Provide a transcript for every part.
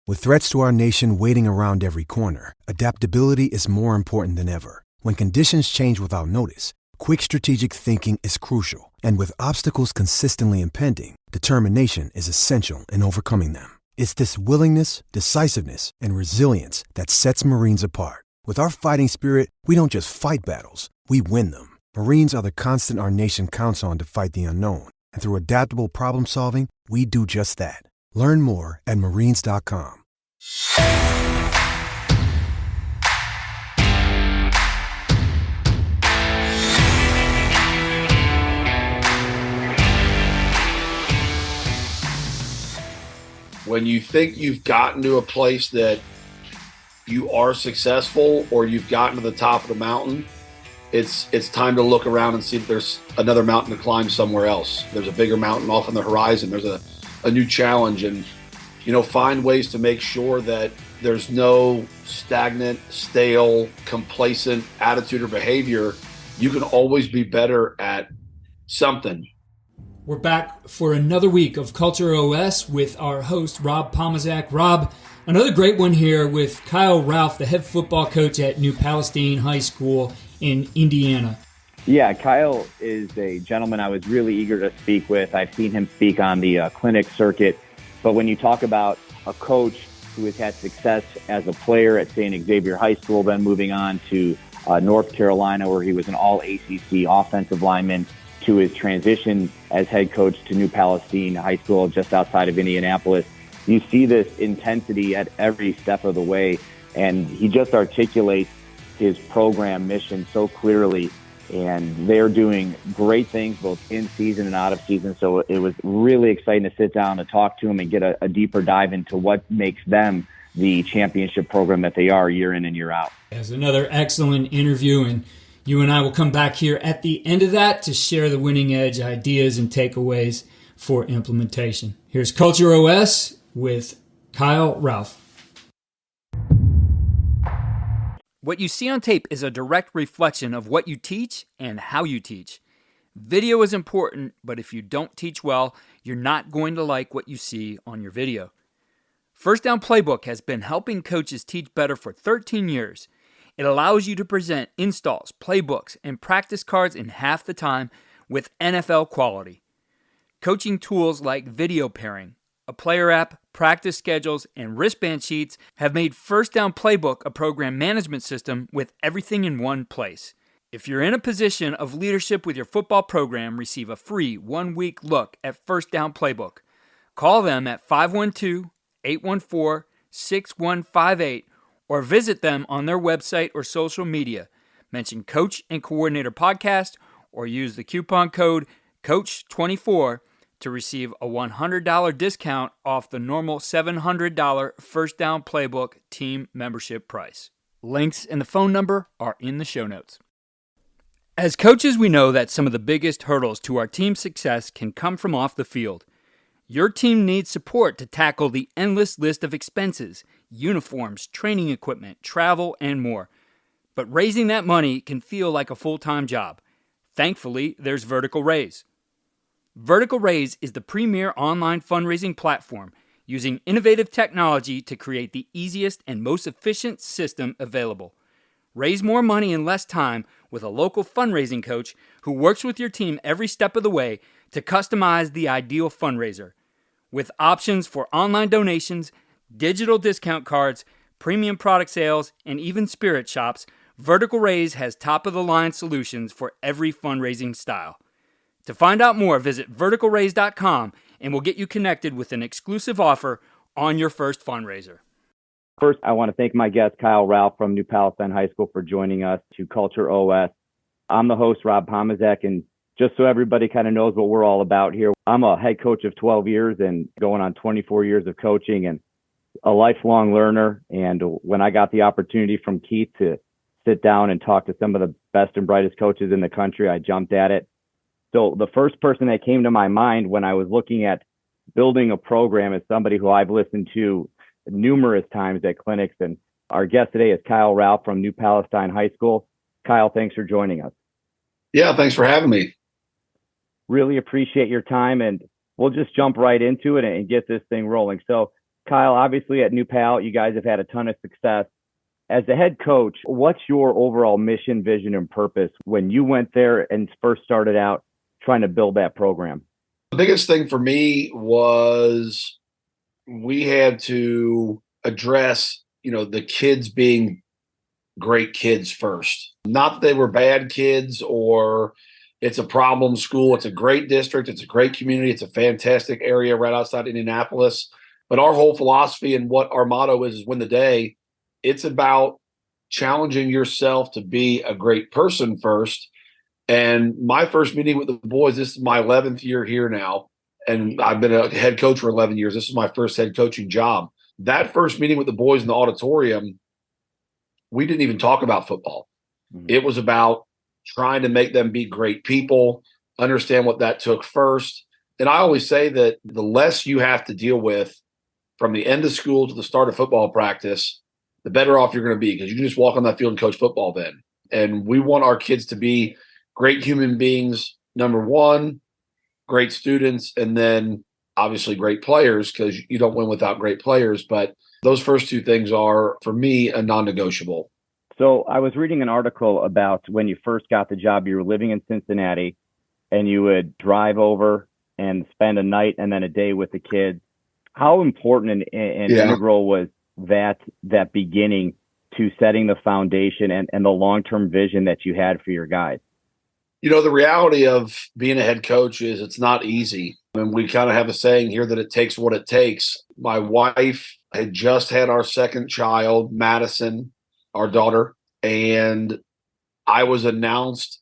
With threats to our nation waiting around every corner, adaptability is more important than ever. When conditions change without notice, quick strategic thinking is crucial. And with obstacles consistently impending, determination is essential in overcoming them. It's this willingness, decisiveness, and resilience that sets Marines apart. With our fighting spirit, we don't just fight battles, we win them. Marines are the constant our nation counts on to fight the unknown. And through adaptable problem solving, we do just that. Learn more at marines.com. When you think you've gotten to a place that you are successful or you've gotten to the top of the mountain, it's time to look around and see if there's another mountain to climb somewhere else. There's a bigger mountain off on the horizon. There's a new challenge, and find ways to make sure that there's no stagnant, stale, complacent attitude or behavior. You can always be better at something. We're back for another week of Culture OS with our host, Rob Pomazak. Rob, another great one here with Kyle Ralph, the head football coach at New Palestine High School in Indiana. Yeah, Kyle is a gentleman I was really eager to speak with. I've seen him speak on the clinic circuit. But when you talk about a coach who has had success as a player at St. Xavier High School, then moving on to North Carolina, where he was an all-ACC offensive lineman, to his transition as head coach to New Palestine High School just outside of Indianapolis, you see this intensity at every step of the way, and he just articulates his program mission so clearly, and they're doing great things both in season and out of season. So it was really exciting to sit down and talk to him and get a deeper dive into what makes them the championship program that they are year in and year out. As another excellent interview, and you and I will come back here at the end of that to share the winning edge ideas and takeaways for implementation. Here's Culture OS with Kyle Ralph. What you see on tape is a direct reflection of what you teach and how you teach. Video is important, but if you don't teach well, you're not going to like what you see on your video. First Down Playbook has been helping coaches teach better for 13 years. It allows you to present installs, playbooks, and practice cards in half the time with NFL quality. Coaching tools like video pairing, a player app, practice schedules, and wristband sheets have made First Down Playbook a program management system with everything in one place. If you're in a position of leadership with your football program, receive a free 1-week look at First Down Playbook. Call them at 512-814-6158 or visit them on their website or social media. Mention Coach and Coordinator Podcast or use the coupon code COACH24 to receive a $100 discount off the normal $700 First Down Playbook team membership price. Links and the phone number are in the show notes. As coaches, we know that some of the biggest hurdles to our team's success can come from off the field. Your team needs support to tackle the endless list of expenses, uniforms, training equipment, travel, and more. But raising that money can feel like a full-time job. Thankfully, there's Vertical Raise. Vertical Raise is the premier online fundraising platform using innovative technology to create the easiest and most efficient system available. Raise more money in less time with a local fundraising coach who works with your team every step of the way to customize the ideal fundraiser. With options for online donations, digital discount cards, premium product sales, and even spirit shops, Vertical Raise has top-of-the-line solutions for every fundraising style. To find out more, visit verticalraise.com and we'll get you connected with an exclusive offer on your first fundraiser. First, I want to thank my guest, Kyle Ralph from New Palestine High School, for joining us to Culture OS. I'm the host, Rob Pomazak, and just so everybody kind of knows what we're all about here, I'm a head coach of 12 years and going on 24 years of coaching and a lifelong learner. And when I got the opportunity from Keith to sit down and talk to some of the best and brightest coaches in the country, I jumped at it. So the first person that came to my mind when I was looking at building a program is somebody who I've listened to numerous times at clinics. And our guest today is Kyle Ralph from New Palestine High School. Kyle, thanks for joining us. Yeah, thanks for having me. Really appreciate your time, and we'll just jump right into it and get this thing rolling. So, Kyle, obviously at New Pal, you guys have had a ton of success. As the head coach, what's your overall mission, vision, and purpose when you went there and first started out trying to build that program? The biggest thing for me was we had to address, the kids being great kids first. Not that they were bad kids or it's a problem school. It's a great district. It's a great community. It's a fantastic area right outside Indianapolis. But our whole philosophy and what our motto is win the day. It's about challenging yourself to be a great person first. And my first meeting with the boys, this is my 11th year here now. And I've been a head coach for 11 years. This is my first head coaching job. That first meeting with the boys in the auditorium, we didn't even talk about football. Mm-hmm. It was about trying to make them be great people, understand what that took first. And I always say that the less you have to deal with from the end of school to the start of football practice, the better off you're going to be, because you can just walk on that field and coach football then. And we want our kids to be great human beings, number one, great students, and then obviously great players, because you don't win without great players. But those first two things are, for me, a non-negotiable. So I was reading an article about when you first got the job, you were living in Cincinnati, and you would drive over and spend a night and then a day with the kids. How important and integral was that beginning to setting the foundation and the long-term vision that you had for your guys? The reality of being a head coach is it's not easy. And we kind of have a saying here that it takes what it takes. My wife had just had our second child, Madison, our daughter, and I was announced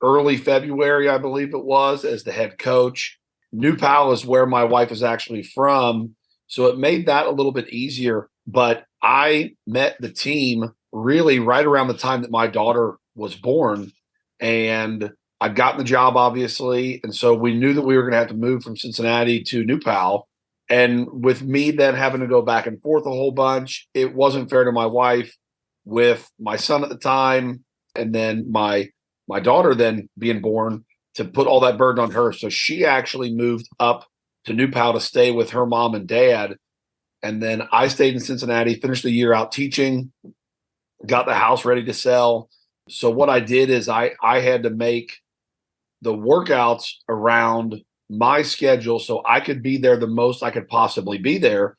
early February, I believe it was, as the head coach. New Pal is where my wife is actually from, so it made that a little bit easier. But I met the team really right around the time that my daughter was born, and I'd gotten the job, obviously, and so we knew that we were going to have to move from Cincinnati to New Pal. And with me then having to go back and forth a whole bunch, it wasn't fair to my wife with my son at the time, and then my daughter then being born, to put all that burden on her. So she actually moved up to New Pal to stay with her mom and dad. And then I stayed in Cincinnati, finished the year out teaching, got the house ready to sell. So what I did is I had to make the workouts around my schedule so I could be there the most I could possibly be there,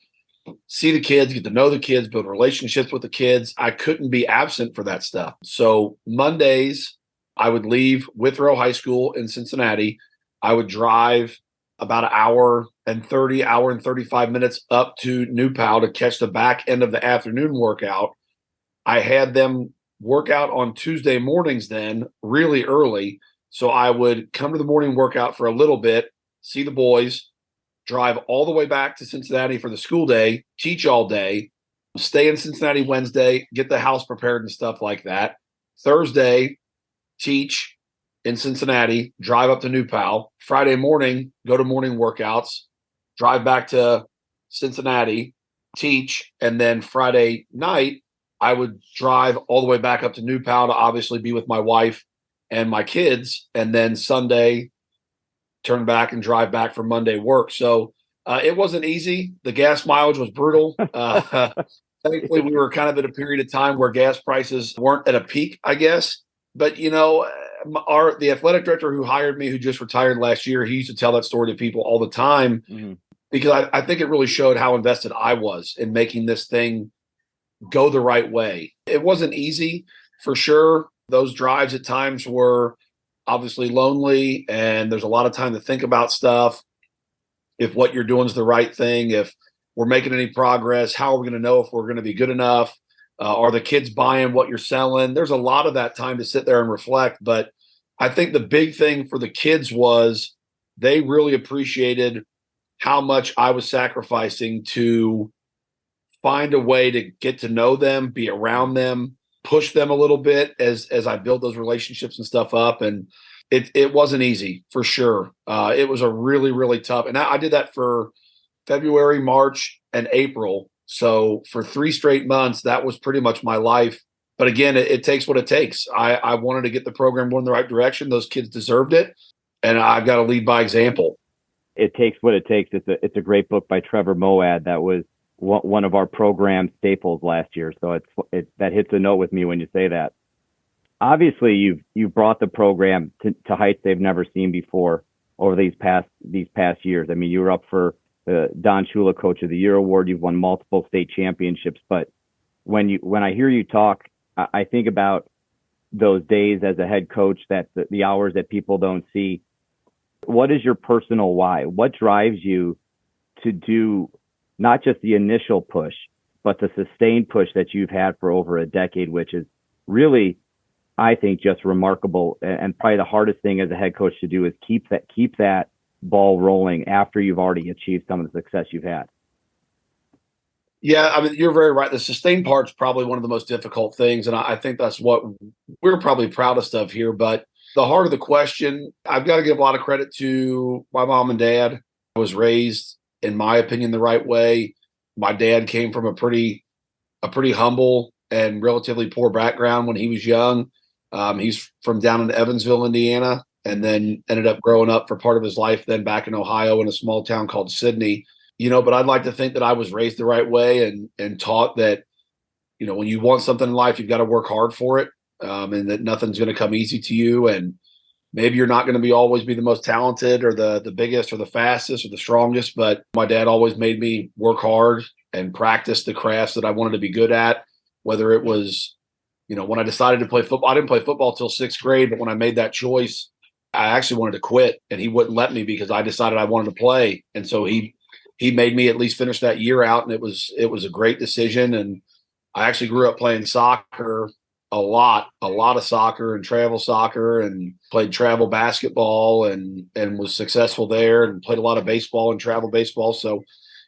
see the kids, get to know the kids, build relationships with the kids. I couldn't be absent for that stuff. So Mondays, I would leave Withrow High School in Cincinnati. I would drive about an hour and 35 minutes up to New Pal to catch the back end of the afternoon workout. I had them work out on Tuesday mornings then really early. So I would come to the morning workout for a little bit, see the boys, drive all the way back to Cincinnati for the school day, teach all day, stay in Cincinnati Wednesday, get the house prepared and stuff like that. Thursday, teach in Cincinnati, drive up to New Pal. Friday morning, go to morning workouts, drive back to Cincinnati, teach, and then Friday night, I would drive all the way back up to New Pal to obviously be with my wife and my kids, and then Sunday, turn back and drive back for Monday work. So it wasn't easy. The gas mileage was brutal. Thankfully, we were kind of at a period of time where gas prices weren't at a peak, I guess. But, the athletic director who hired me, who just retired last year, he used to tell that story to people all the time, because I think it really showed how invested I was in making this thing go the right way. It wasn't easy, for sure. Those drives at times were obviously lonely, and there's a lot of time to think about stuff. If what you're doing is the right thing, if we're making any progress, how are we going to know if we're going to be good enough? Are the kids buying what you're selling? There's a lot of that time to sit there and reflect. But I think the big thing for the kids was they really appreciated how much I was sacrificing to find a way to get to know them, be around them, push them a little bit as I build those relationships and stuff up. And it wasn't easy, for sure. It was a really, really tough. And I did that for February, March, and April. So for 3 straight months, that was pretty much my life. But again, it takes what it takes. I wanted to get the program going in the right direction. Those kids deserved it. And I've got to lead by example. It Takes What It Takes. It's a great book by Trevor Moawad that was one of our program staples last year. So that hits a note with me when you say that. Obviously, you've brought the program to heights they've never seen before over these past years. I mean, you were up for the Don Shula Coach of the Year award. You've won multiple state championships. But when I hear you talk, I think about those days as a head coach, that the hours that people don't see. What is your personal why? What drives you to do not just the initial push, but the sustained push that you've had for over a decade, which is really, I think, just remarkable, and probably the hardest thing as a head coach to do is keep that ball rolling after you've already achieved some of the success you've had. Yeah, I mean, you're very right. The sustained part's probably one of the most difficult things, and I think that's what we're probably proudest of here. But the heart of the question, I've got to give a lot of credit to my mom and dad. I was raised, in my opinion, the right way. My dad came from a pretty humble and relatively poor background when he was young. He's from down in Evansville, Indiana, and then ended up growing up for part of his life then back in Ohio in a small town called Sydney. But I'd like to think that I was raised the right way and taught that, when you want something in life, you've got to work hard for it, and that nothing's going to come easy to you. And maybe you're not going to always be the most talented or the biggest or the fastest or the strongest, but my dad always made me work hard and practice the crafts that I wanted to be good at, whether it was, when I decided to play football. I didn't play football till sixth grade, but when I made that choice, I actually wanted to quit, and he wouldn't let me because I decided I wanted to play. And so he made me at least finish that year out, and it was a great decision. And I actually grew up playing soccer a lot of soccer and travel soccer, and played travel basketball and was successful there, and played a lot of baseball and travel baseball. So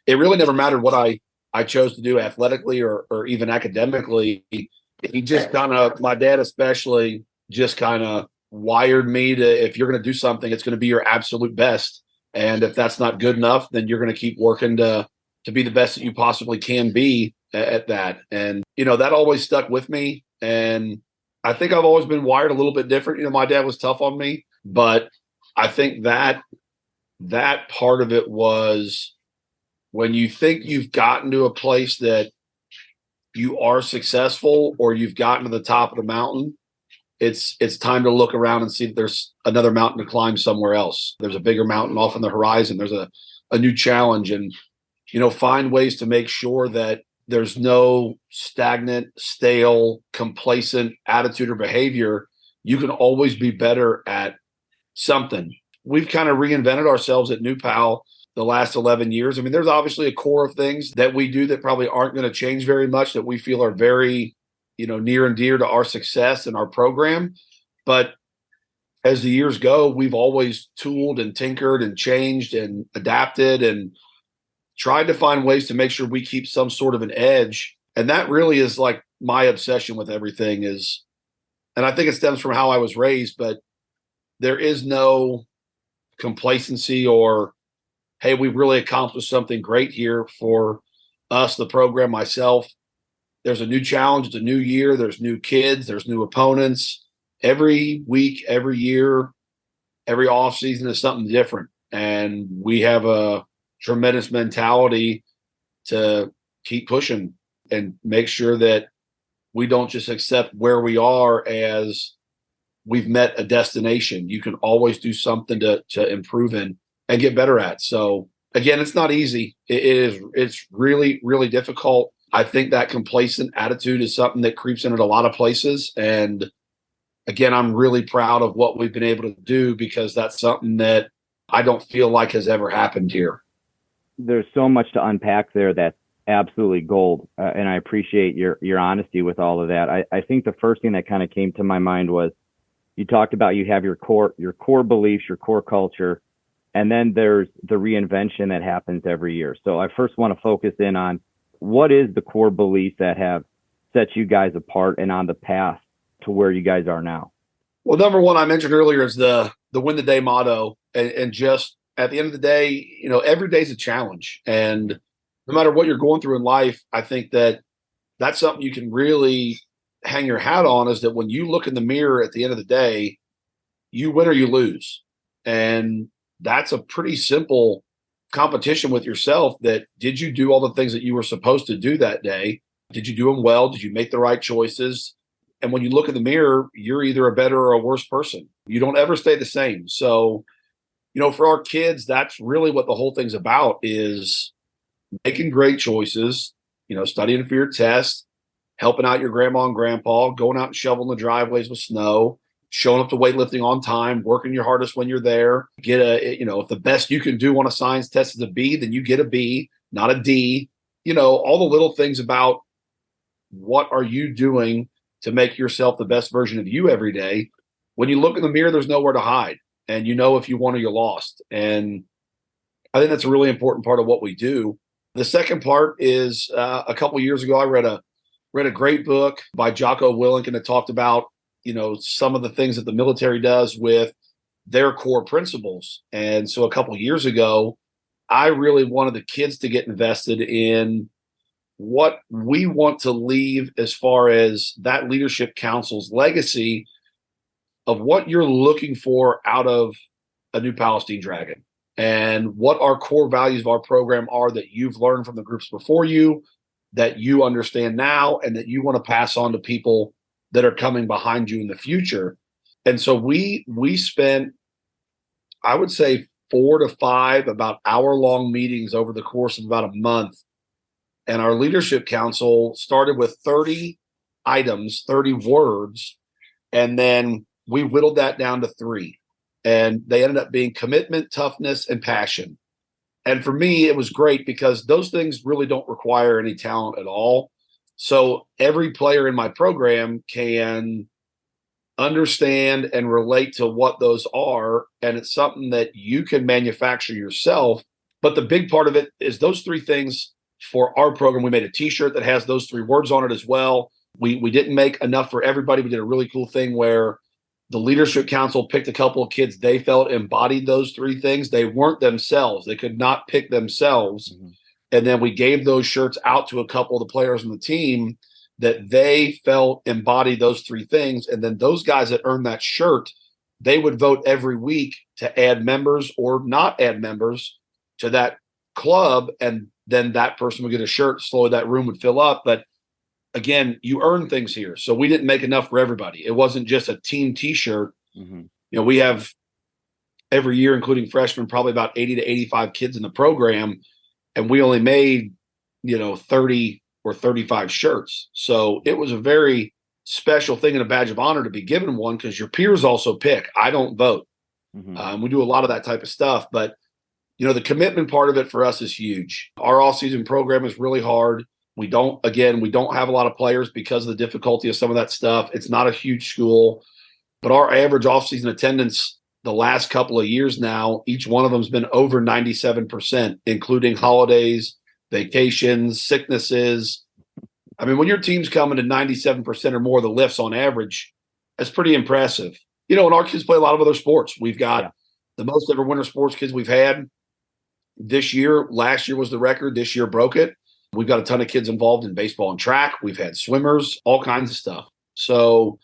it really never mattered what I chose to do athletically or even academically. He just my dad especially just kind of wired me to, if you're going to do something, it's going to be your absolute best. And if that's not good enough, then you're going to keep working to be the best that you possibly can be at that. And, that always stuck with me. And I think I've always been wired a little bit different. My dad was tough on me, but I think that part of it was when you think you've gotten to a place that you are successful or you've gotten to the top of the mountain, it's time to look around and see that there's another mountain to climb somewhere else. There's a bigger mountain off on the horizon. There's a new challenge, and, find ways to make sure that there's no stagnant, stale, complacent attitude or behavior. You can always be better at something. We've kind of reinvented ourselves at New Pal the last 11 years. I mean, there's obviously a core of things that we do that probably aren't going to change very much, that we feel are very, near and dear to our success and our program. But as the years go, we've always tooled and tinkered and changed and adapted and tried to find ways to make sure we keep some sort of an edge. And that really is like my obsession with everything is, and I think it stems from how I was raised, but there is no complacency or, hey, we've really accomplished something great here for us, the program, myself. There's a new challenge. It's a new year. There's new kids. There's new opponents. Every week, every year, every off season is something different. And we have a tremendous mentality to keep pushing and make sure that we don't just accept where we are as we've met a destination. You can always do something to improve in and get better at. So again, it's not easy. It's really, really difficult. I think that complacent attitude is something that creeps in at a lot of places. And again, I'm really proud of what we've been able to do, because that's something that I don't feel like has ever happened here. There's so much to unpack there that's absolutely gold. And I appreciate your honesty with all of that. I think the first thing that kind of came to my mind was, you talked about you have your core beliefs, your core culture, and then there's the reinvention that happens every year. So I first want to focus in on, what is the core beliefs that have set you guys apart and on the path to where you guys are now? Well, number one, I mentioned earlier, is the win the day motto. And just at the end of the day, every day's a challenge. And no matter what you're going through in life, I think that's something you can really hang your hat on, is that when you look in the mirror at the end of the day, you win or you lose. And that's a pretty simple competition with yourself that did you do all the things that you were supposed to do that day? Did you do them well? Did you make the right choices? And when you look in the mirror, you're either a better or a worse person. You don't ever stay the same. So, for our kids, that's really what the whole thing's about, is making great choices, studying for your test, helping out your grandma and grandpa, going out and shoveling the driveways with snow, showing up to weightlifting on time, working your hardest when you're there. Get if the best you can do on a science test is a B, then you get a B, not a D. All the little things about what are you doing to make yourself the best version of you every day. When you look in the mirror, there's nowhere to hide. And if you won or you lost. And I think that's a really important part of what we do. The second part is a couple of years ago, I read a great book by Jocko Willink, and it talked about, some of the things that the military does with their core principles. And so a couple of years ago, I really wanted the kids to get invested in what we want to leave as far as that leadership council's legacy of what you're looking for out of a New Palestine Dragon, and what our core values of our program are that you've learned from the groups before you, that you understand now, and that you want to pass on to people that are coming behind you in the future. And so we spent, I would say, 4 to 5 about hour-long meetings over the course of about a month. And our leadership council started with 30 items, 30 words, and then we whittled that down to 3. And they ended up being commitment, toughness, and passion. And for me, it was great because those things really don't require any talent at all. So every player in my program can understand and relate to what those are. And it's something that you can manufacture yourself. But the big part of it is those 3 things. For our program, we made a T-shirt that has those 3 words on it as well. We didn't make enough for everybody. We did a really cool thing where the leadership council picked a couple of kids they felt embodied those 3 things. They weren't themselves. They could not pick themselves. Mm-hmm. And then we gave those shirts out to a couple of the players on the team that they felt embodied those 3 things. And then those guys that earned that shirt, they would vote every week to add members or not add members to that club. And then that person would get a shirt. Slowly that room would fill up. But again, you earn things here. So we didn't make enough for everybody. It wasn't just a team T-shirt. Mm-hmm. We have every year, including freshmen, probably about 80 to 85 kids in the program. And we only made, 30 or 35 shirts. So it was a very special thing and a badge of honor to be given one, because your peers also pick. I don't vote. Mm-hmm. We do a lot of that type of stuff. But the commitment part of it for us is huge. Our off-season program is really hard. We don't have a lot of players because of the difficulty of some of that stuff. It's not a huge school, but our average off-season attendance the last couple of years now, each one of them has been over 97%, including holidays, vacations, sicknesses. I mean, when your team's coming to 97% or more of the lifts on average, that's pretty impressive. And our kids play a lot of other sports. We've got the most ever winter sports kids we've had this year. Last year was the record. This year broke it. We've got a ton of kids involved in baseball and track. We've had swimmers, all kinds of stuff. So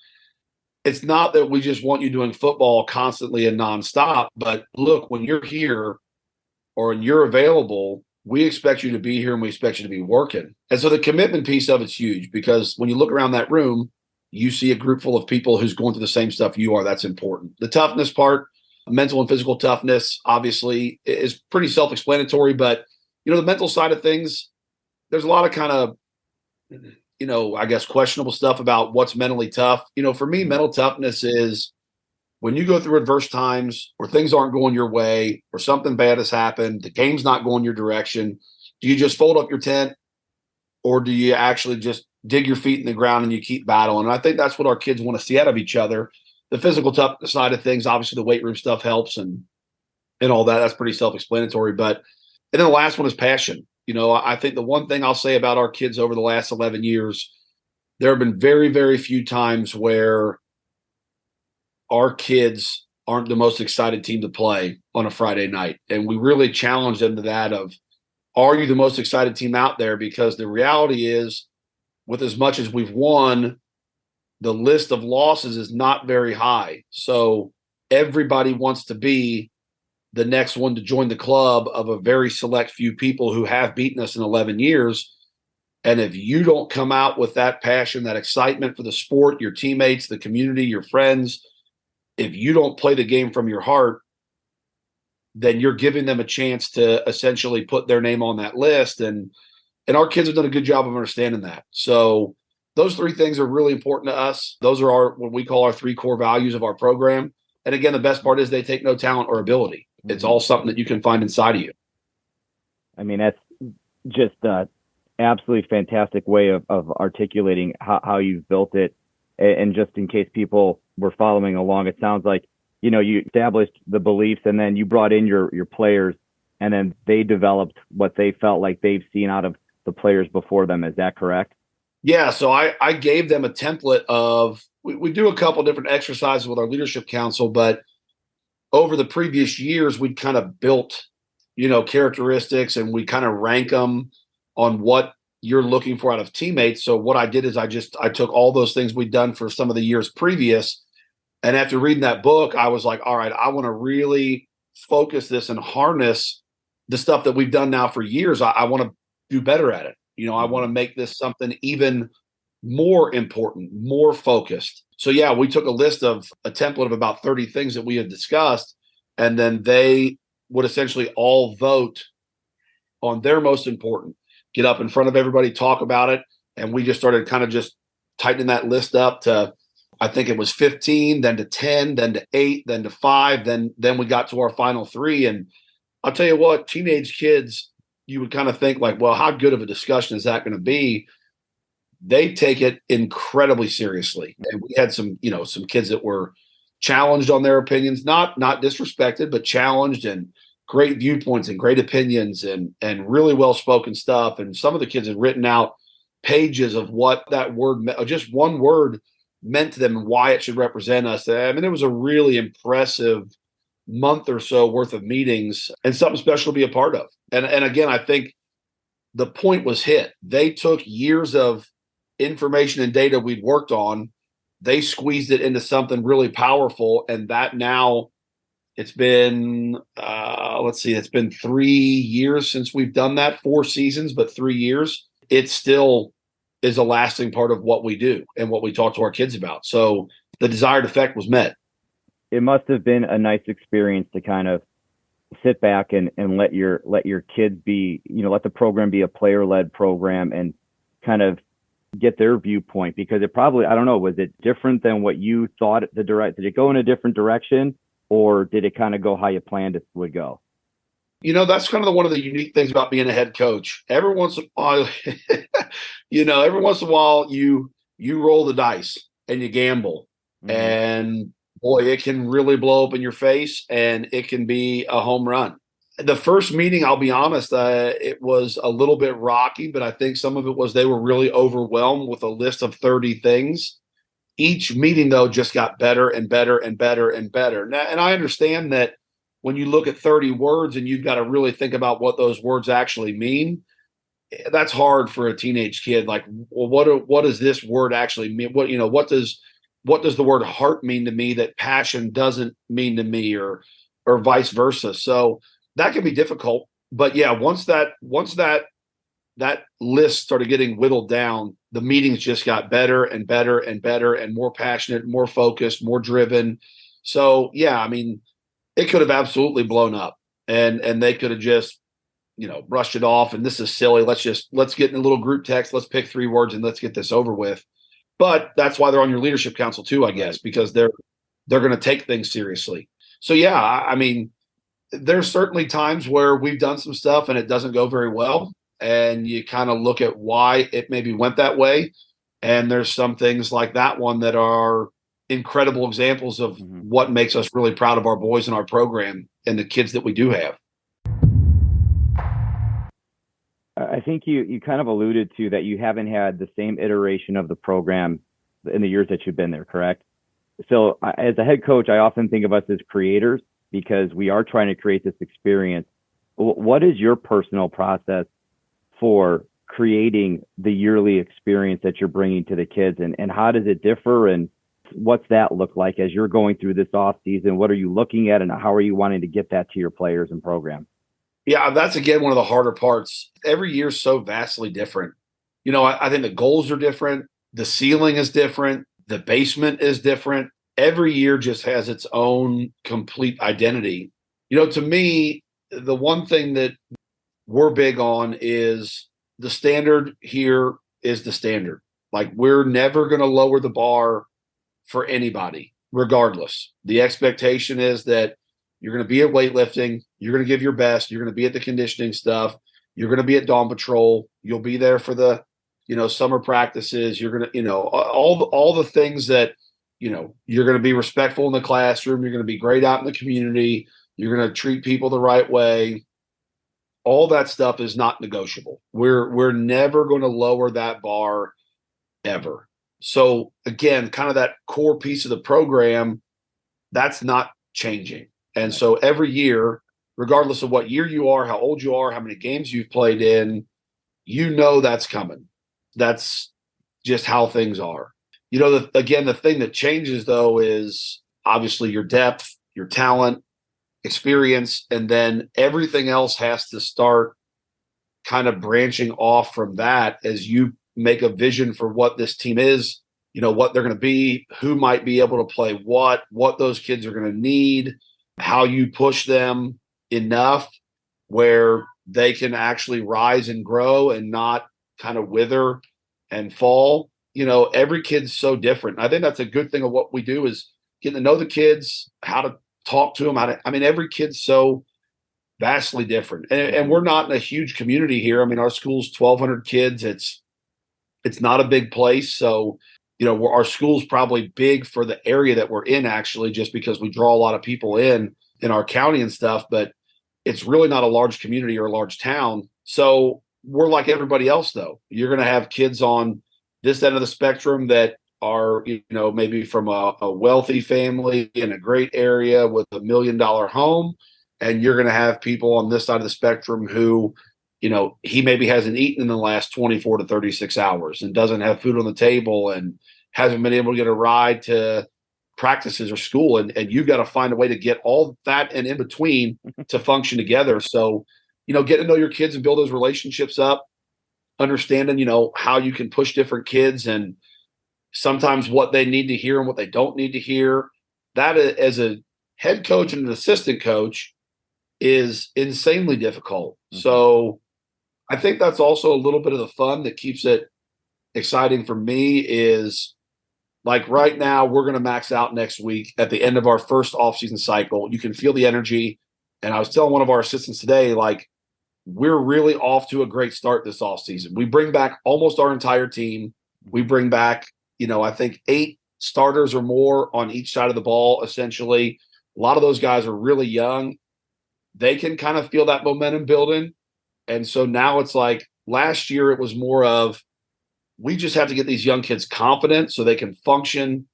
it's not that we just want you doing football constantly and nonstop, but look, when you're here or when you're available, we expect you to be here and we expect you to be working. And so the commitment piece of it's huge, because when you look around that room, you see a group full of people who's going through the same stuff you are. That's important. The toughness part, mental and physical toughness, obviously, is pretty self-explanatory, but the mental side of things, there's a lot of kind of, I guess, questionable stuff about what's mentally tough. For me, mental toughness is when you go through adverse times or things aren't going your way or something bad has happened, the game's not going your direction. Do you just fold up your tent, or do you actually just dig your feet in the ground and you keep battling? And I think that's what our kids want to see out of each other. The physical toughness side of things, obviously the weight room stuff helps and all that. That's pretty self-explanatory. And then the last one is passion. I think the one thing I'll say about our kids over the last 11 years, there have been very, very few times where our kids aren't the most excited team to play on a Friday night. And we really challenge them to that of, are you the most excited team out there? Because the reality is, with as much as we've won, the list of losses is not very high. So everybody wants to be the next one to join the club of a very select few people who have beaten us in 11 years. And if you don't come out with that passion, that excitement for the sport, your teammates, the community, your friends, if you don't play the game from your heart, then you're giving them a chance to essentially put their name on that list. And our kids have done a good job of understanding that. So those three things are really important to us. Those are what we call our three core values of our program. And again, the best part is they take no talent or ability. It's all something that you can find inside of you. I mean, that's just an absolutely fantastic way of articulating how you've built it. And just in case people were following along, it sounds like, you established the beliefs and then you brought in your players and then they developed what they felt like they've seen out of the players before them. Is that correct? Yeah. So I gave them a template of, we do a couple different exercises with our leadership council, but over the previous years, we'd kind of built, characteristics and we kind of rank them on what you're looking for out of teammates. So what I did is I took all those things we'd done for some of the years previous. And after reading that book, I was like, all right, I want to really focus this and harness the stuff that we've done now for years. I want to do better at it. I want to make this something even more important, more focused. So yeah, we took a template of about 30 things that we had discussed, and then they would essentially all vote on their most important, get up in front of everybody, talk about it. And we just started kind of just tightening that list up to, I think it was 15, then to 10, then to 8, then to 5, then we got to our final 3. And I'll tell you what, teenage kids, you would kind of think like, well, how good of a discussion is that going to be? They take it incredibly seriously. And we had some kids that were challenged on their opinions, not disrespected, but challenged, and great viewpoints and great opinions and really well-spoken stuff. And some of the kids had written out pages of what that word, just one word, meant to them and why it should represent us. I mean, it was a really impressive month or so worth of meetings and something special to be a part of. And again, I think the point was hit. They took years of information and data we'd worked on, they squeezed it into something really powerful. And that now it's been, it's been 3 years since we've done that, 4 seasons, but 3 years. It still is a lasting part of what we do and what we talk to our kids about. So the desired effect was met. It must have been a nice experience to kind of sit back and let your kids be, let the program be a player-led program and kind of get their viewpoint, because it probably, I don't know, was it different than what you thought did it go in a different direction, or did it kind of go how you planned it would go? That's kind of one of the unique things about being a head coach. Every once in a while, you roll the dice and you gamble, and boy, it can really blow up in your face and it can be a home run. The first meeting, I'll be honest, it was a little bit rocky, but I think some of it was they were really overwhelmed with a list of 30 things. Each meeting, though, just got better and better and better and better. Now, and I understand that when you look at 30 words and you've got to really think about what those words actually mean, that's hard for a teenage kid. Like, well, what does this word actually mean? What does the word heart mean to me that passion doesn't mean to me, or vice versa? So that can be difficult. But yeah, once that list started getting whittled down, the meetings just got better and better and better and more passionate, more focused, more driven. So yeah, I mean, it could have absolutely blown up, and they could have just, brushed it off. And this is silly. Let's get in a little group text. Let's pick 3 words and let's get this over with. But that's why they're on your leadership council too, I guess, because they're going to take things seriously. So yeah, I mean, there's certainly times where we've done some stuff and it doesn't go very well, and you kind of look at why it maybe went that way. And there's some things like that one that are incredible examples of what makes us really proud of our boys in our program and the kids that we do have. I think you kind of alluded to that you haven't had the same iteration of the program in the years that you've been there, correct? So as a head coach, I often think of us as creators, because we are trying to create this experience. What is your personal process for creating the yearly experience that you're bringing to the kids, and how does it differ? And what's that look like as you're going through this off season? What are you looking at, and how are you wanting to get that to your players and program? Yeah, that's again one of the harder parts. Every year's so vastly different. I think the goals are different. The ceiling is different. The basement is different. Every year just has its own complete identity. To me, the one thing that we're big on is the standard here is the standard. Like, we're never going to lower the bar for anybody, regardless. The expectation is that you're going to be at weightlifting. You're going to give your best. You're going to be at the conditioning stuff. You're going to be at Dawn Patrol. You'll be there for the, summer practices. You're going to, all the things that, you're going to be respectful in the classroom. You're going to be great out in the community. You're going to treat people the right way. All that stuff is not negotiable. We're never going to lower that bar ever. So again, kind of that core piece of the program, that's not changing. And so every year, regardless of what year you are, how old you are, how many games you've played in, that's coming. That's just how things are. The thing that changes, though, is obviously your depth, your talent, experience, and then everything else has to start kind of branching off from that as you make a vision for what this team is, what they're going to be, who might be able to play what those kids are going to need, how you push them enough where they can actually rise and grow and not kind of wither and fall. Every kid's so different. I think that's a good thing of what we do is getting to know the kids, how to talk to them. Every kid's so vastly different. And we're not in a huge community here. Our school's 1,200 kids. It's not a big place. So, our school's probably big for the area that we're in, actually, just because we draw a lot of people in our county and stuff. But it's really not a large community or a large town. So we're like everybody else, though. You're going to have kids on this end of the spectrum that are, maybe from a wealthy family in a great area with $1 million home. And you're going to have people on this side of the spectrum who, he maybe hasn't eaten in the last 24 to 36 hours and doesn't have food on the table and hasn't been able to get a ride to practices or school. And you've got to find a way to get all that and in between to function together. So, get to know your kids and build those relationships up, understanding, how you can push different kids and sometimes what they need to hear and what they don't need to hear. That, as a head coach and an assistant coach, is insanely difficult. Mm-hmm. So I think that's also a little bit of the fun that keeps it exciting for me is, like, right now we're going to max out next week at the end of our first offseason cycle. You can feel the energy. And I was telling one of our assistants today, like, we're really off to a great start this offseason. We bring back almost our entire team. We bring back, I think 8 starters or more on each side of the ball, essentially. A lot of those guys are really young. They can kind of feel that momentum building. And so now it's like last year it was more of, we just have to get these young kids confident so they can function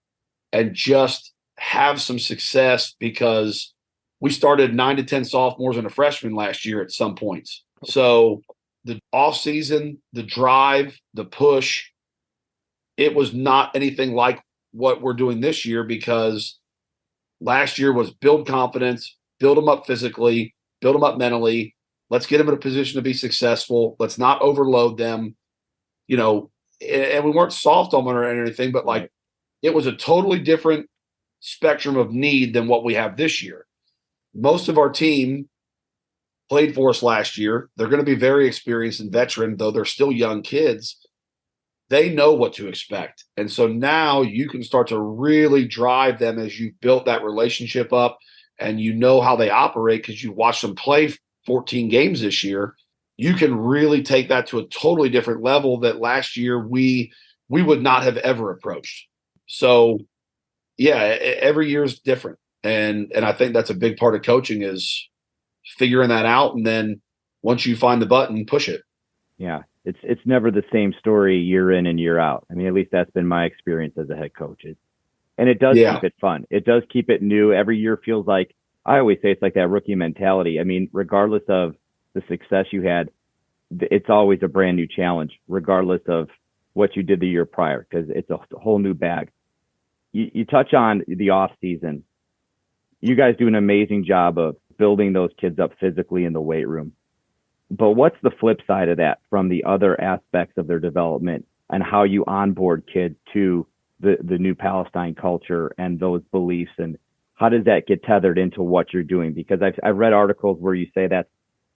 and just have some success, because we started 9 to 10 sophomores and a freshman last year at some points. So the offseason, the drive, the push, it was not anything like what we're doing this year, because last year was build confidence, build them up physically, build them up mentally. Let's get them in a position to be successful. Let's not overload them, and we weren't soft on them or anything, but like, it was a totally different spectrum of need than what we have this year. Most of our team played for us last year. They're going to be very experienced and veteran, though they're still young kids. They know what to expect. And so now you can start to really drive them as you've built that relationship up and how they operate because you watched them play 14 games this year. You can really take that to a totally different level that last year we would not have ever approached. So, yeah, every year is different. And I think that's a big part of coaching is figuring that out. And then once you find the button, push it. Yeah. It's never the same story year in and year out. At least that's been my experience as a head coach. And it does keep it fun. It does keep it new. Every year feels like, I always say it's like that rookie mentality. Regardless of the success you had, it's always a brand new challenge, regardless of what you did the year prior, because it's a whole new bag. you touch on the off season. You guys do an amazing job of building those kids up physically in the weight room. But what's the flip side of that from the other aspects of their development and how you onboard kids to the new Palestine culture and those beliefs, and how does that get tethered into what you're doing? Because I've read articles where you say that's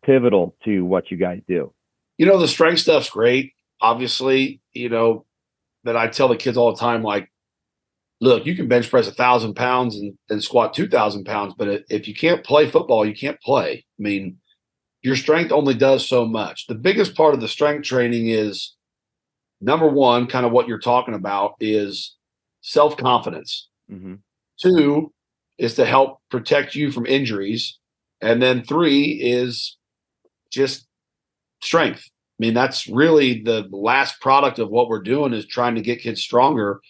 pivotal to what you guys do. The strength stuff's great, obviously, that I tell the kids all the time, like, look, you can bench press 1,000 pounds and squat 2,000 pounds, but if you can't play football, you can't play. I mean, your strength only does so much. The biggest part of the strength training is, number one, kind of what you're talking about, is self-confidence. Mm-hmm. 2 is to help protect you from injuries. And then 3 is just strength. I mean, that's really the last product of what we're doing, is trying to get kids stronger.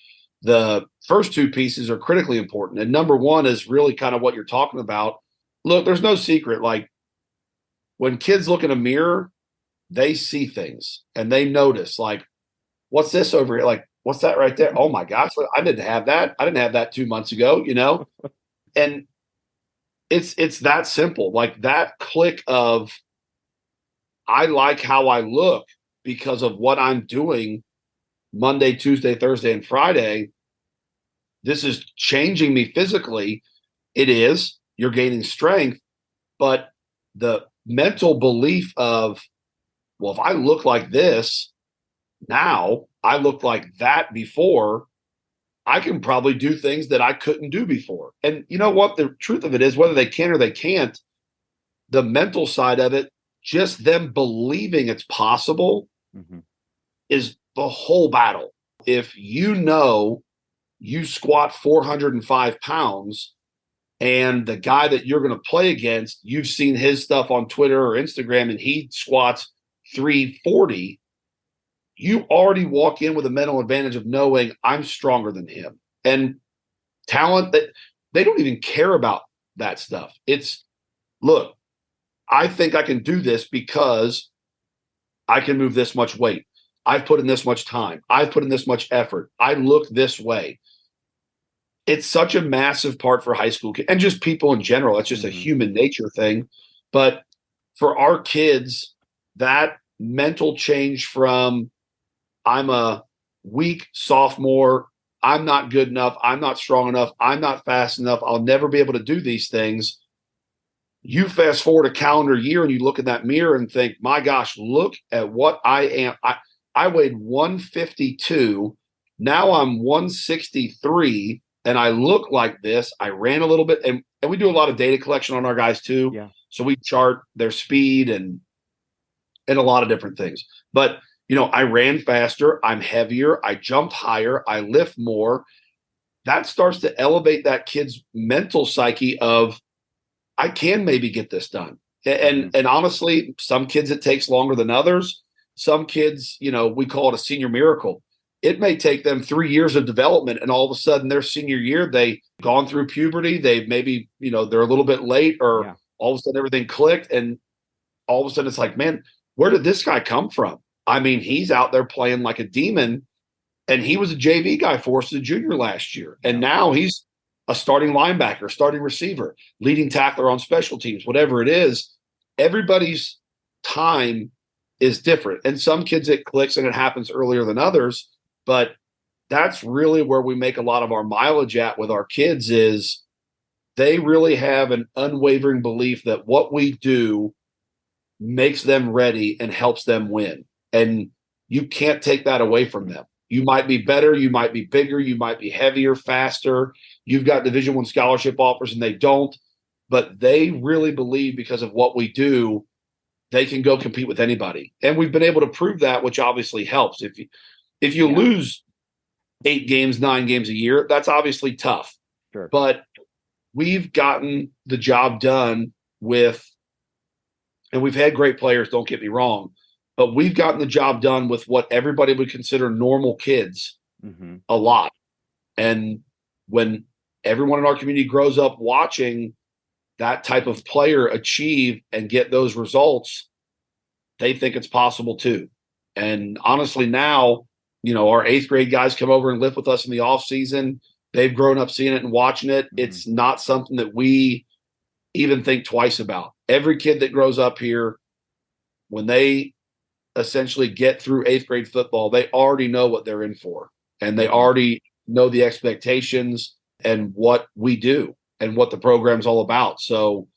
The first 2 pieces are critically important. And number 1 is really kind of what you're talking about. Look, there's no secret. Like, when kids look in a mirror, they see things and they notice, like, what's this over here? Like, what's that right there? Oh my gosh, I didn't have that. I didn't have that 2 months ago, And it's that simple. Like, that click of, I like how I look because of what I'm doing Monday, Tuesday, Thursday, and Friday. This is changing me physically. It is. You're gaining strength. But the mental belief of, well, if I look like this now, I looked like that before, I can probably do things that I couldn't do before. And you know what? The truth of it is, whether they can or they can't, the mental side of it, just them believing it's possible, mm-hmm. is the whole battle. If you squat 405 pounds and the guy that you're going to play against, you've seen his stuff on Twitter or Instagram, and he squats 340, you already walk in with a mental advantage of knowing I'm stronger than him. And talent, that they don't even care about that stuff. It's, look, I think I can do this because I can move this much weight. I've put in this much time. I've put in this much effort. I look this way. It's such a massive part for high school kids and just people in general. It's just a human nature thing. But for our kids, that mental change from, I'm a weak sophomore, I'm not good enough, I'm not strong enough, I'm not fast enough, I'll never be able to do these things. You fast forward a calendar year and you look in that mirror and think, my gosh, look at what I am. I weighed 152. Now I'm 163 and I look like this. I ran a little bit, and we do a lot of data collection on our guys too. Yeah. So we chart their speed and a lot of different things. But I ran faster, I'm heavier, I jumped higher, I lift more. That starts to elevate that kid's mental psyche of, I can maybe get this done. And honestly, some kids it takes longer than others. Some kids, we call it a senior miracle. It may take them 3 years of development, and all of a sudden their senior year, they've gone through puberty. They maybe, they're a little bit late, or all of a sudden everything clicked, and all of a sudden it's like, man, where did this guy come from? I mean, he's out there playing like a demon, and he was a JV guy for us as a junior last year. And now he's a starting linebacker, starting receiver, leading tackler on special teams, whatever it is. Everybody's time is different. And some kids it clicks and it happens earlier than others. But that's really where we make a lot of our mileage at with our kids, is they really have an unwavering belief that what we do makes them ready and helps them win. And you can't take that away from them. You might be better, you might be bigger, you might be heavier, faster. You've got Division I scholarship offers and they don't, but they really believe because of what we do, they can go compete with anybody. And we've been able to prove that, which obviously helps. If you lose 8 games, 9 games a year, that's obviously tough. Sure. But we've gotten the job done and we've had great players, don't get me wrong, but we've gotten the job done with what everybody would consider normal kids a lot. And when everyone in our community grows up watching that type of player achieve and get those results, they think it's possible too. And honestly, now, our 8th grade guys come over and live with us in the off season. They've grown up seeing it and watching it. It's not something that we even think twice about. Every kid that grows up here, when they essentially get through 8th grade football, they already know what they're in for. And they already know the expectations and what we do and what the program's all about. So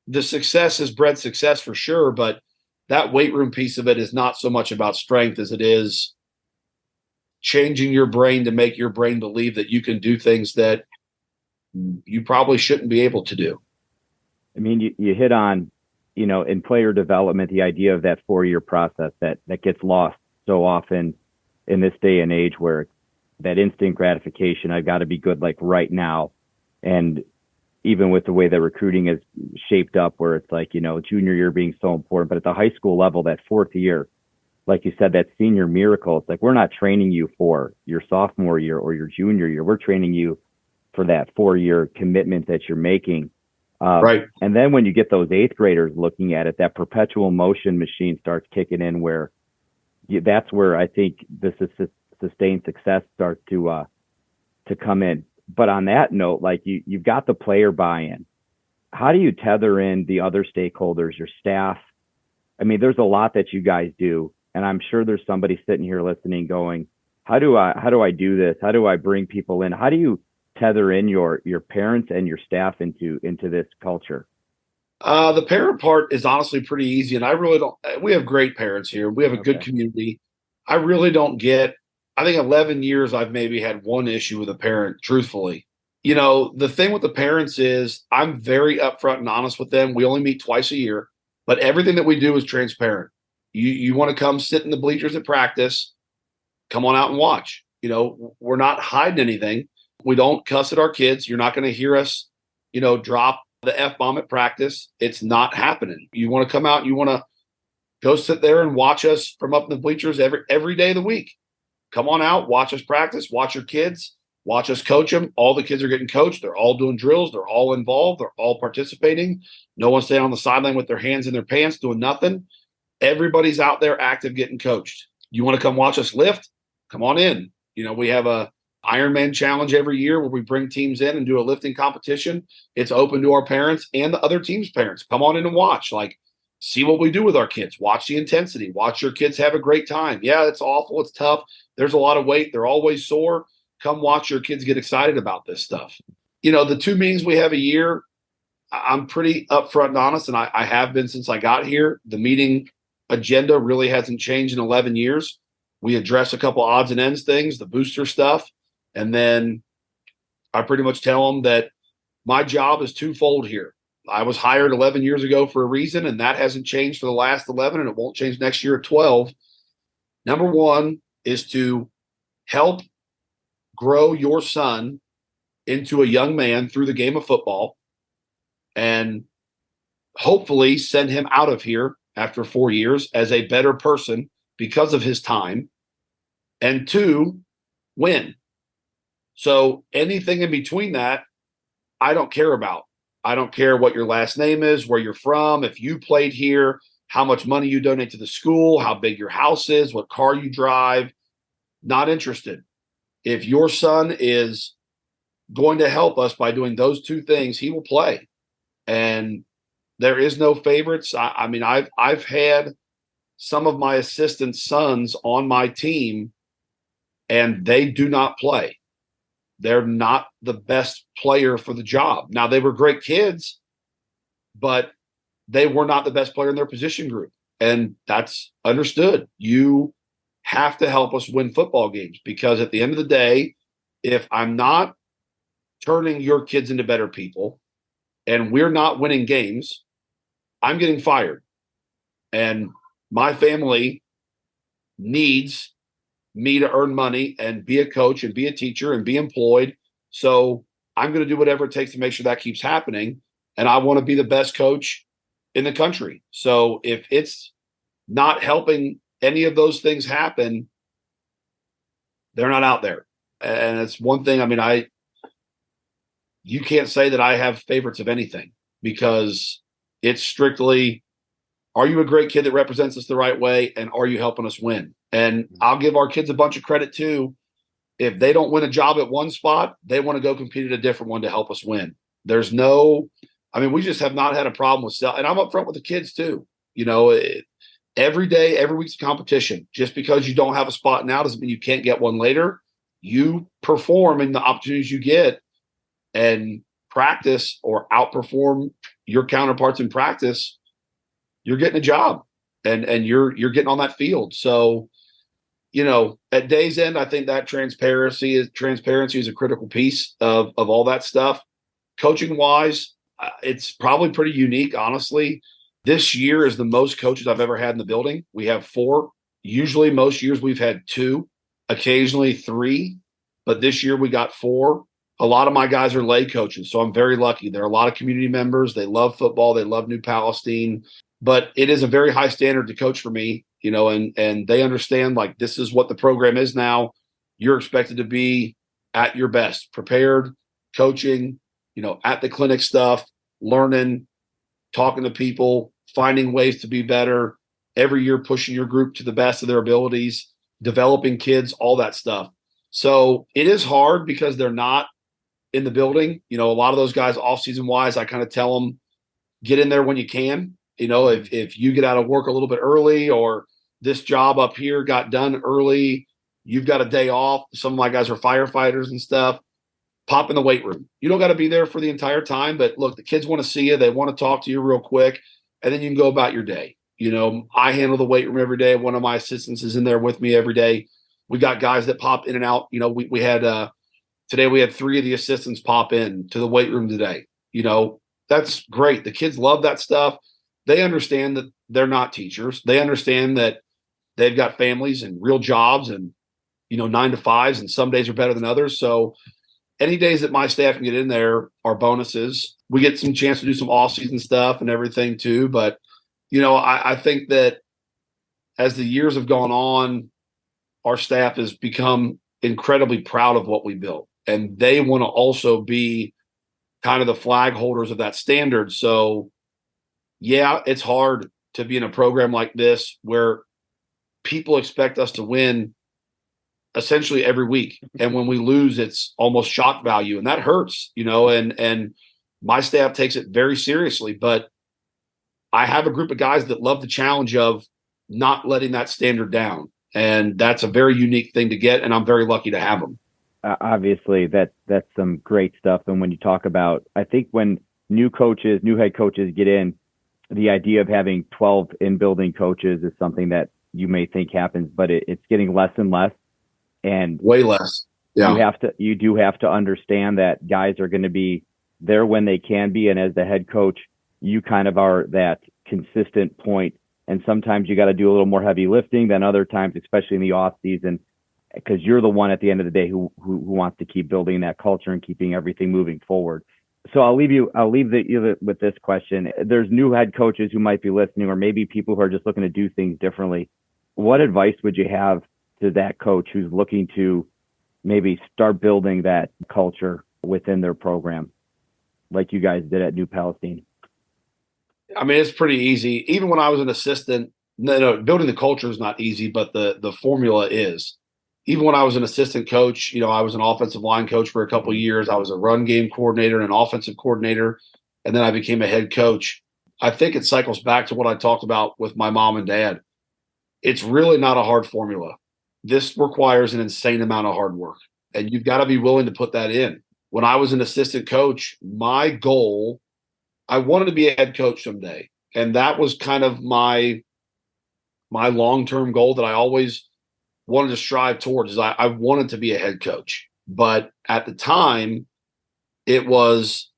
the success has bred success for sure, but that weight room piece of it is not so much about strength as it is changing your brain to make your brain believe that you can do things that you probably shouldn't be able to do. I mean, you hit on, in player development, the idea of that 4-year process that gets lost so often in this day and age, where that instant gratification, I've got to be good like right now. And even with the way that recruiting is shaped up, where it's like, junior year being so important, but at the high school level, that 4th year, like you said, that senior miracle, it's like, we're not training you for your sophomore year or your junior year. We're training you for that 4-year commitment that you're making. Right. And then when you get those 8th graders looking at it, that perpetual motion machine starts kicking in, where that's where I think this is sustained success starts to come in. But on that note, like you've got the player buy-in. How do you tether in the other stakeholders, your staff? I mean, there's a lot that you guys do, and I'm sure there's somebody sitting here listening going, how do I do this? How do I bring people in? How do you tether in your parents and your staff into this culture? The parent part is honestly pretty easy, and I really don't. We have great parents here. We have a good community. I really don't get. I think 11 years I've maybe had one issue with a parent, truthfully. The thing with the parents is I'm very upfront and honest with them. We only meet twice a year, but everything that we do is transparent. You want to come sit in the bleachers at practice, come on out and watch. We're not hiding anything. We don't cuss at our kids. You're not going to hear us, drop the F-bomb at practice. It's not happening. You want to come out, you want to go sit there and watch us from up in the bleachers every day of the week. Come on out, watch us practice, watch your kids, watch us coach them. All the kids are getting coached. They're all doing drills. They're all involved. They're all participating. No one's staying on the sideline with their hands in their pants doing nothing. Everybody's out there active getting coached. You want to come watch us lift? Come on in. We have a Ironman challenge every year where we bring teams in and do a lifting competition. It's open to our parents and the other team's parents. Come on in and watch. See what we do with our kids. Watch the intensity. Watch your kids have a great time. Yeah, it's awful. It's tough. There's a lot of weight. They're always sore. Come watch your kids get excited about this stuff. The 2 meetings we have a year, I'm pretty upfront and honest, and I have been since I got here. The meeting agenda really hasn't changed in 11 years. We address a couple odds and ends things, the booster stuff, and then I pretty much tell them that my job is twofold here. I was hired 11 years ago for a reason, and that hasn't changed for the last 11, and it won't change next year at 12. Number 1 is to help grow your son into a young man through the game of football and hopefully send him out of here after 4 years as a better person because of his time. And 2, win. So anything in between that, I don't care about. I don't care what your last name is, where you're from, if you played here, how much money you donate to the school, how big your house is, what car you drive. Not interested. If your son is going to help us by doing those 2 things, he will play. And there is no favorites. I mean, I've had some of my assistant sons on my team, and they do not play. They're not the best player for the job. Now, they were great kids, but they were not the best player in their position group. And that's understood. You have to help us win football games, because at the end of the day, if I'm not turning your kids into better people and we're not winning games, I'm getting fired. And my family needs me to earn money and be a coach and be a teacher and be employed. So I'm going to do whatever it takes to make sure that keeps happening. And I want to be the best coach in the country. So if it's not helping any of those things happen, they're not out there. And it's one thing. I mean, you can't say that I have favorites of anything, because it's strictly, are you a great kid that represents us the right way? And are you helping us win? And I'll give our kids a bunch of credit too. if they don't win a job at one spot, they want to go compete at a different one to help us win. There's no, I mean, we just have not had a problem with and I'm upfront with the kids too. Every day, every week's a competition. Just because you don't have a spot now doesn't mean you can't get one later. You perform in the opportunities you get and practice or outperform your counterparts in practice, you're getting a job and you're getting on that field. So, at day's end, I think that transparency is a critical piece of all that stuff. Coaching wise, it's probably pretty unique, honestly. This year is the most coaches I've ever had in the building. We have 4. Usually most years we've had 2, occasionally 3, but this year we got 4. A lot of my guys are lay coaches, so I'm very lucky. There are a lot of community members. They love football. They love New Palestine. But it is a very high standard to coach for me, and they understand, like, this is what the program is now. You're expected to be at your best, prepared, coaching, at the clinic stuff, learning, talking to people, finding ways to be better, every year pushing your group to the best of their abilities, developing kids, all that stuff. So it is hard because they're not in the building. A lot of those guys off-season wise, I kind of tell them, get in there when you can. If you get out of work a little bit early or this job up here got done early, you've got a day off. Some of my guys are firefighters and stuff. Pop in the weight room. You don't got to be there for the entire time, but look, the kids want to see you. They want to talk to you real quick, and then you can go about your day. I handle the weight room every day. One of my assistants is in there with me every day. We got guys that pop in and out. We had today we had 3 of the assistants pop in to the weight room today. That's great. The kids love that stuff. They understand that they're not teachers. They understand that they've got families and real jobs and, 9 to 5s, and some days are better than others. So any days that my staff can get in there are bonuses. We get some chance to do some off-season stuff and everything too. But, I think that as the years have gone on, our staff has become incredibly proud of what we built. And they want to also be kind of the flag holders of that standard. So, yeah, it's hard to be in a program like this where people expect us to win essentially every week. And when we lose, it's almost shock value. And that hurts, and my staff takes it very seriously. But I have a group of guys that love the challenge of not letting that standard down. And that's a very unique thing to get. And I'm very lucky to have them. Obviously, that's some great stuff. And when you talk about, I think when new head coaches get in, the idea of having 12 in-building coaches is something that you may think happens, but it's getting less and less. And way less. Yeah. You do have to understand that guys are going to be there when they can be. And as the head coach, you kind of are that consistent point. And sometimes you got to do a little more heavy lifting than other times, especially in the off season, because you're the one at the end of the day who wants to keep building that culture and keeping everything moving forward. So I'll leave you with this question. There's new head coaches who might be listening, or maybe people who are just looking to do things differently. What advice would you have to that coach who's looking to maybe start building that culture within their program, like you guys did at New Palestine? I mean, it's pretty easy. Even when I was an assistant, building the culture is not easy, but the formula is. Even when I was an assistant coach, I was an offensive line coach for a couple of years. I was a run game coordinator and an offensive coordinator, and then I became a head coach. I think it cycles back to what I talked about with my mom and dad. It's really not a hard formula. This requires an insane amount of hard work, and you've got to be willing to put that in. When I was an assistant coach, my goal, I wanted to be a head coach someday, and that was kind of my long-term goal that I always wanted to strive towards. Is I wanted to be a head coach, but at the time, it was,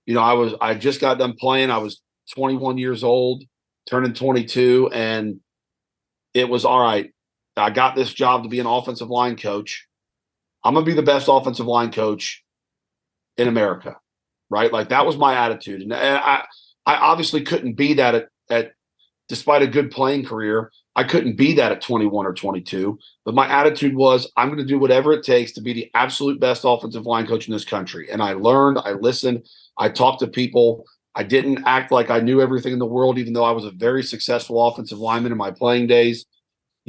I just got done playing. I was 21 years old, turning 22, and it was all right. I got this job to be an offensive line coach. I'm going to be the best offensive line coach in America, right? Like, that was my attitude. And I obviously couldn't be that at despite a good playing career. I couldn't be that at 21 or 22, but my attitude was, I'm going to do whatever it takes to be the absolute best offensive line coach in this country. And I learned, I listened, I talked to people. I didn't act like I knew everything in the world, even though I was a very successful offensive lineman in my playing days.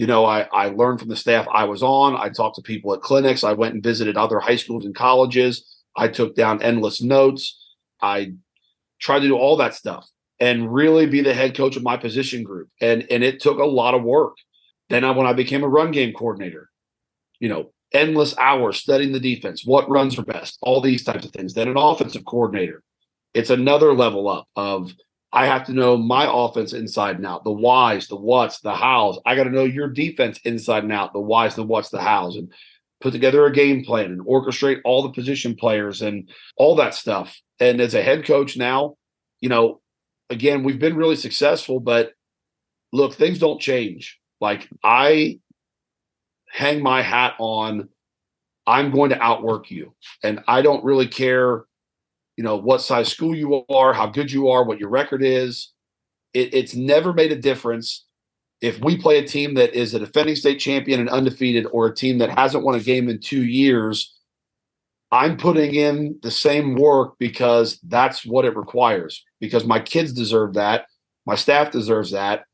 I learned from the staff I was on. I talked to people at clinics. I went and visited other high schools and colleges. I took down endless notes. I tried to do all that stuff and really be the head coach of my position group. And it took a lot of work. Then when I became a run game coordinator, endless hours studying the defense, what runs are best, all these types of things. Then an offensive coordinator. It's another level up of I have to know my offense inside and out, the whys, the whats, the hows. I got to know your defense inside and out, the whys, the whats, the hows, and put together a game plan and orchestrate all the position players and all that stuff. And as a head coach now, again, we've been really successful, but look, things don't change. Like I hang my hat on, I'm going to outwork you. And I don't really care, what size school you are, how good you are, what your record is. It's never made a difference if we play a team that is a defending state champion and undefeated or a team that hasn't won a game in 2 years. I'm putting in the same work because that's what it requires, because my kids deserve that. My staff deserves that.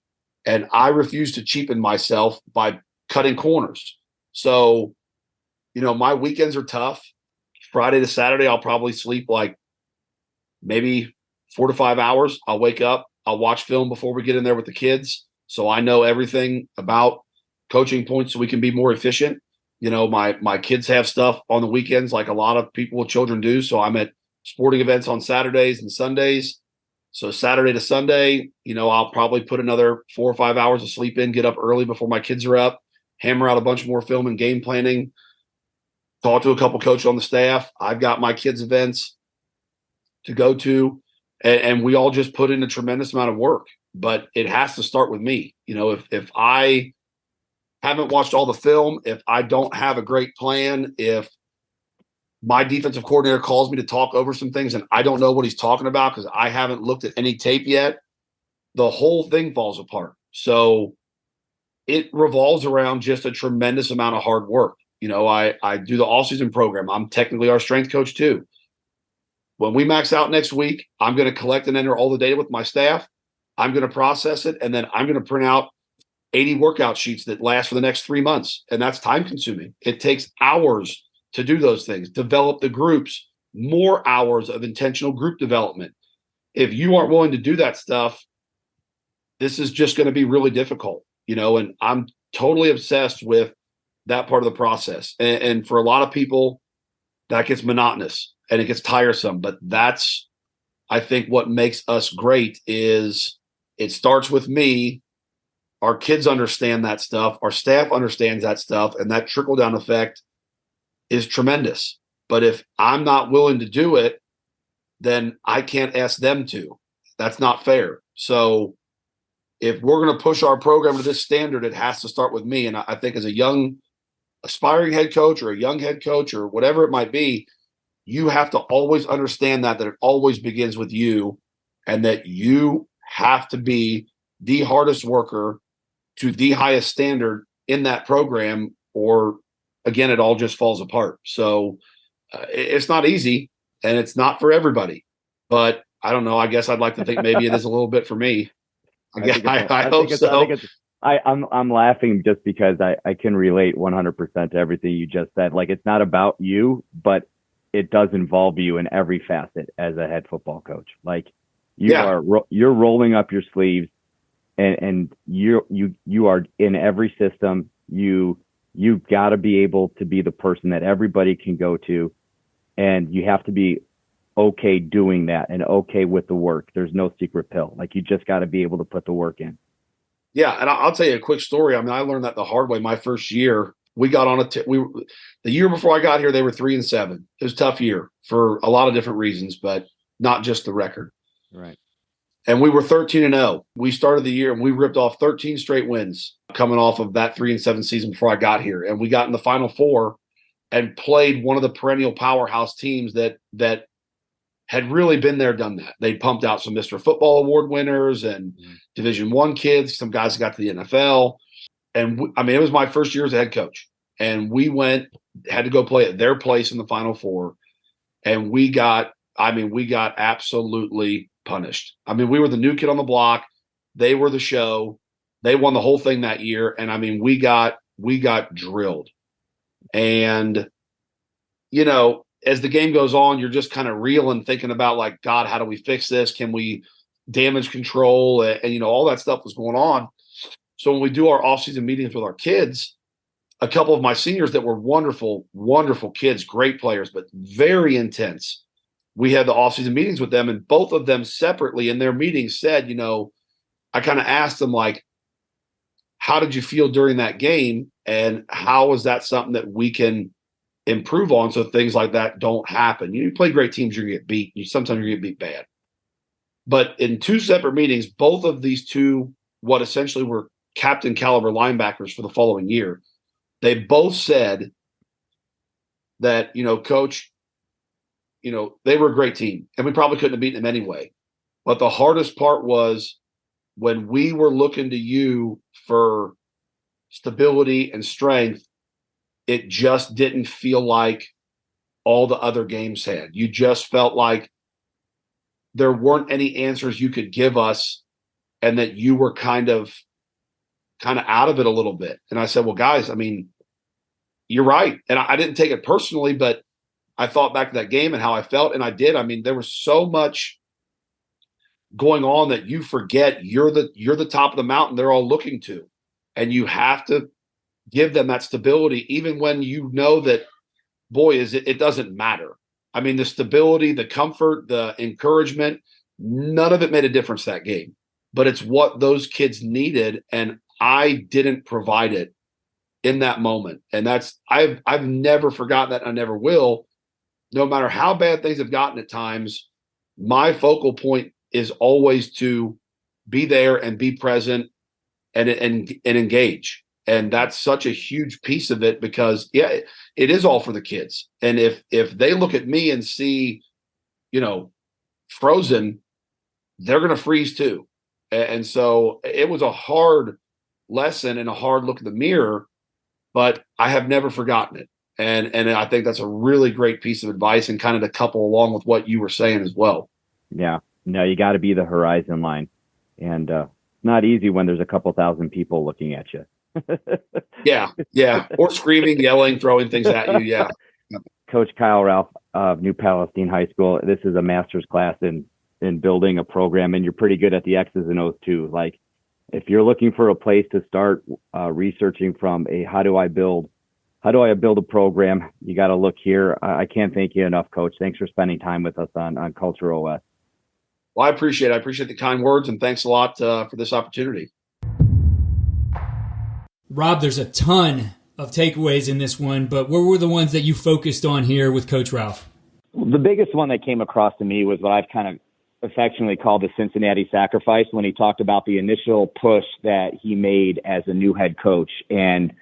And I refuse to cheapen myself by cutting corners. So, my weekends are tough. Friday to Saturday, I'll probably sleep like maybe 4 to 5 hours. I'll wake up, I'll watch film before we get in there with the kids. So I know everything about coaching points so we can be more efficient. My kids have stuff on the weekends like a lot of people with children do. So I'm at sporting events on Saturdays and Sundays. So Saturday to Sunday, I'll probably put another 4 or 5 hours of sleep in, get up early before my kids are up, hammer out a bunch more film and game planning, talk to a couple coaches on the staff. I've got my kids' events to go to, and we all just put in a tremendous amount of work. But it has to start with me. If I haven't watched all the film, if I don't have a great plan, if my defensive coordinator calls me to talk over some things and I don't know what he's talking about because I haven't looked at any tape yet, the whole thing falls apart. So it revolves around just a tremendous amount of hard work. I do the all-season program. I'm technically our strength coach too. When we max out next week, I'm going to collect and enter all the data with my staff. I'm going to process it, and then I'm going to print out 80 workout sheets that last for the next 3 months. And that's time consuming. It takes hours to do those things, develop the groups, more hours of intentional group development. If you aren't willing to do that stuff, this is just going to be really difficult, and I'm totally obsessed with that part of the process. And for a lot of people, that gets monotonous and it gets tiresome, but that's, I think, what makes us great is it starts with me. Our kids understand that stuff. Our staff understands that stuff. And that trickle down effect is tremendous. But if I'm not willing to do it, then I can't ask them to. That's not fair. So if we're going to push our program to this standard, it has to start with me. And I think as a young aspiring head coach or a young head coach or whatever it might be, you have to always understand that it always begins with you and that you have to be the hardest worker to the highest standard in that program, or again, it all just falls apart. So it's not easy and it's not for everybody, but I don't know. I guess I'd like to think maybe it is a little bit for me. I hope so. I'm laughing just because I can relate 100% to everything you just said. Like, it's not about you, but it does involve you in every facet as a head football coach. Like you're rolling up your sleeves and you are in every system. You've got to be able to be the person that everybody can go to, and you have to be okay doing that and okay with the work. There's no secret pill. Like, you just got to be able to put the work in. Yeah, and I'll tell you a quick story. I mean, I learned that the hard way. My first year, we got on the year before I got here, they were 3-7. It was a tough year for a lot of different reasons, but not just the record. Right. And we were 13-0. We started the year and we ripped off 13 straight wins coming off of that 3-7 season before I got here. And we got in the Final Four and played one of the perennial powerhouse teams that had really been there, done that. They pumped out some Mr. Football Award winners and Division I kids, some guys that got to the NFL. And it was my first year as a head coach. And we had to go play at their place in the Final Four. And we got absolutely punished. I mean, we were the new kid on the block. They were the show. They won the whole thing that year. And I mean, we got drilled. And, you know, as the game goes on, you're just kind of reeling, thinking about like, God, how do we fix this? Can we damage control? And you know, all that stuff was going on. So when we do our off-season meetings with our kids, a couple of my seniors that were wonderful, wonderful kids, great players, but very intense. We had the off-season meetings with them, and both of them separately in their meetings said, you know, I kind of asked them, like, how did you feel during that game? And how is that something that we can improve on so things like that don't happen? You play great teams, you're going to get beat. Sometimes you're going to get beat bad. But in two separate meetings, both of these two, what essentially were captain caliber linebackers for the following year, they both said that, you know, Coach, you know, they were a great team and we probably couldn't have beaten them anyway. But the hardest part was when we were looking to you for stability and strength, it just didn't feel like all the other games had. You just felt like there weren't any answers you could give us and that you were kind of out of it a little bit. And I said, well, guys, I mean, you're right. And I didn't take it personally, but I thought back to that game and how I felt. And I did. I mean, there was so much going on that you forget you're the top of the mountain they're all looking to. And you have to give them that stability, even when you know that, boy, it doesn't matter. I mean, the stability, the comfort, the encouragement, none of it made a difference that game. But it's what those kids needed, and I didn't provide it in that moment. And that's I've never forgotten that, and I never will. No matter how bad things have gotten at times, my focal point is always to be there and be present and engage. And that's such a huge piece of it because, yeah, it is all for the kids. And if they look at me and see, you know, frozen, they're going to freeze too. And so it was a hard lesson and a hard look in the mirror, but I have never forgotten it. And I think that's a really great piece of advice and kind of to couple along with what you were saying as well. Yeah. No, you got to be the horizon line. And not easy when there's a couple thousand people looking at you. Yeah. Or screaming, yelling, throwing things at you. Yeah. Coach Kyle Ralph of New Palestine High School. This is a master's class in building a program, and you're pretty good at the X's and O's too. Like if you're looking for a place to start researching from how do I build a program, you got to look here. I can't thank you enough, Coach. Thanks for spending time with us on Culture OS. Well, I appreciate it. I appreciate the kind words, and thanks a lot for this opportunity. Rob, there's a ton of takeaways in this one, but what were the ones that you focused on here with Coach Ralph? The biggest one that came across to me was what I've kind of affectionately called the Cincinnati sacrifice, when he talked about the initial push that he made as a new head coach and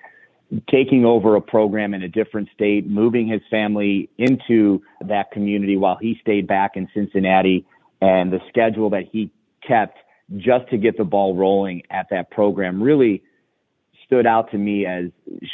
taking over a program in a different state, moving his family into that community while he stayed back in Cincinnati, and the schedule that he kept just to get the ball rolling at that program really stood out to me as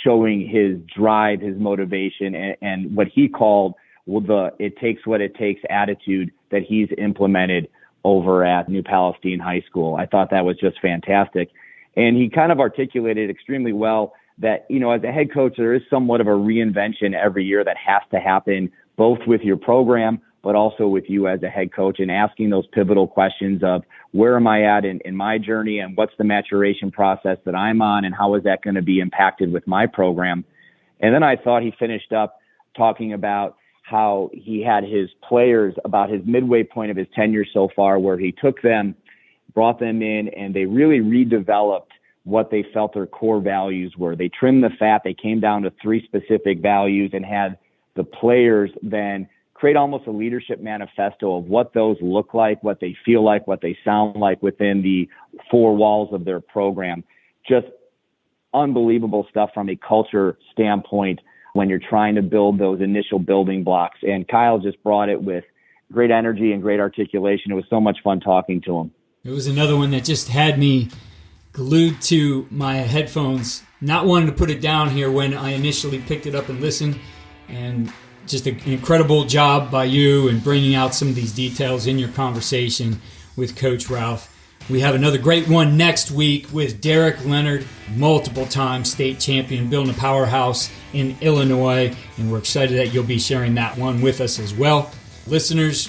showing his drive, his motivation, and what he called the it takes what it takes attitude that he's implemented over at New Palestine High School. I thought that was just fantastic. And he kind of articulated extremely well that, you know, as a head coach, there is somewhat of a reinvention every year that has to happen, both with your program, but also with you as a head coach, and asking those pivotal questions of where am I at in my journey, and what's the maturation process that I'm on, and how is that going to be impacted with my program. And then I thought he finished up talking about how he had his players about his midway point of his tenure so far, where he took them, brought them in, and they really redeveloped what they felt their core values were. They trimmed the fat. They came down to 3 specific values and had the players then create almost a leadership manifesto of what those look like, what they feel like, what they sound like within the 4 walls of their program. Just unbelievable stuff from a culture standpoint when you're trying to build those initial building blocks. And Kyle just brought it with great energy and great articulation. It was so much fun talking to him. It was another one that just had me glued to my headphones, not wanting to put it down here when I initially picked it up and listened. And just an incredible job by you in bringing out some of these details in your conversation with Coach Ralph. We have another great one next week with Derek Leonard, multiple-time state champion, building a powerhouse in Illinois, and we're excited that you'll be sharing that one with us as well. Listeners,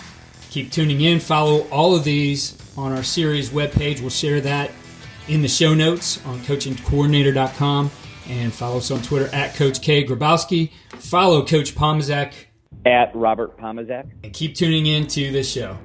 keep tuning in. Follow all of these on our series webpage. We'll share that in the show notes on coachingcoordinator.com, and follow us on Twitter at Coach K. Grabowski. Follow Coach Pomazak at Robert Pomazak. and keep tuning in to this show.